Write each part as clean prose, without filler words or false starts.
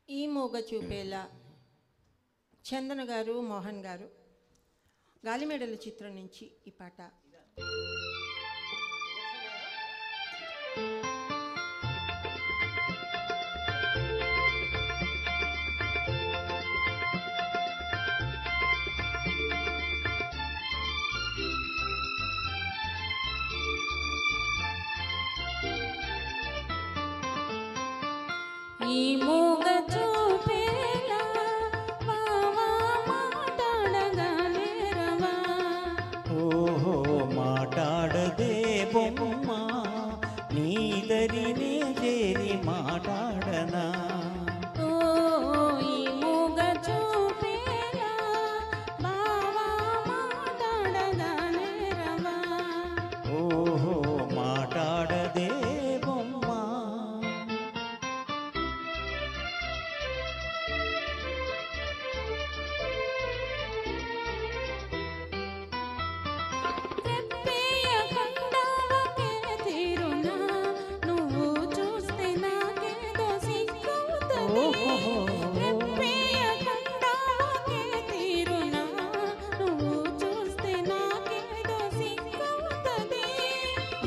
ఈ మూగ చూపేలా చందన గారు, మోహన్ గారు, గాలిమేడల చిత్రం నుంచి ఈ పాట. ఈ మూగ చూపేలా బావా మాట్లాడగానే రవా. ఓహో మాట్లాడదే బొమ్మ నీదరినే చేరి మాట్లాడనా. ఓ ఈ మూగ చూపేలా బావా మాట్లాడగానే రవా. ఓహో మాట్లాడదే బొమ్మ.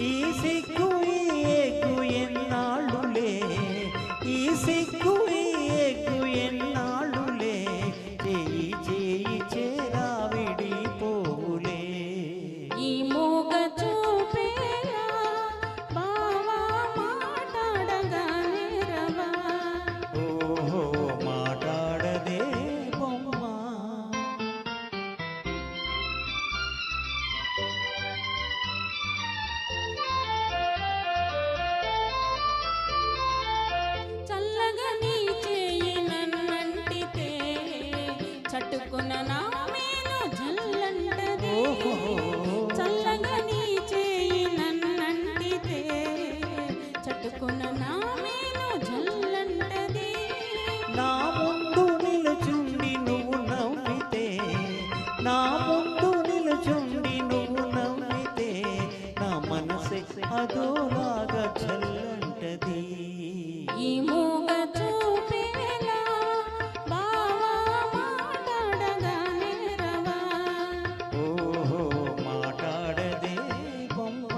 ఈ సిగ్గు ఈ ఎగ్గు ఎన్నాళ్ళులే, ఈ సిగ్గు ఈ ఎగ్గు ఎన్నాళ్ళులే, చేయి చేయి చేరా విడిపోవులే. ఈ మూగ చూపేలా బావా మాట్లాడగానే రవా. ఓహో మాట్లాడదే బొమ్మ. చల్లగా నీ చేయి నన్నంటితే చట్టుకున్న నా మేను జల్లంటది. చల్లగా నీ చేయి నన్నంటితే చట్టుకున్న నా మేను జల్లంటది. నా ముందు నిలుచుండి నువ్వు నవ్వితే, నా ముందు నిలుచుండి నువ్వు నవ్వితే, నా మనసే అదోలాగా చల్లంటది. ఈ మూగ చూపేలా బావా మాట్లాడగానే రవా. ఓహో మాట్లాడదే బొమ్మ.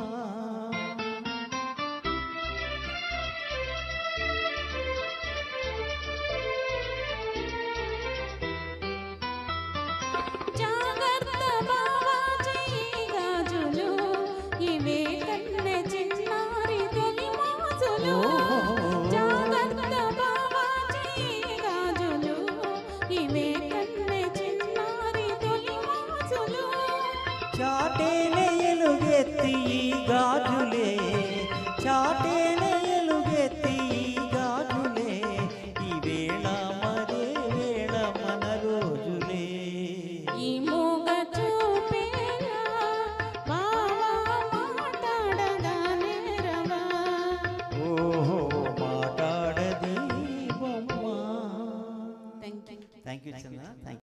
జాగ్రత్త బావా చెయ్యి గాజులు, ఇవే కన్నె చిన్నారి తొలి మోజులు. జాగ్రత్త బావా చెయ్యి గాజులు, ఇవే కన్నె చిన్నారి తొలి మోజులు. చాటేనే ఎలుగెత్తి ఈ గాజులే, చాటేనే ఎలుగెత్తి ఈ గాజులే, ఈ వేళ మరే వేళ మన రోజులే. ఈ మూగ చూపేలా బావా మాట్లాడగానే రవా. ఓహో మాట్లాడది బొమ్మ. Thank you. Thank you Chandra.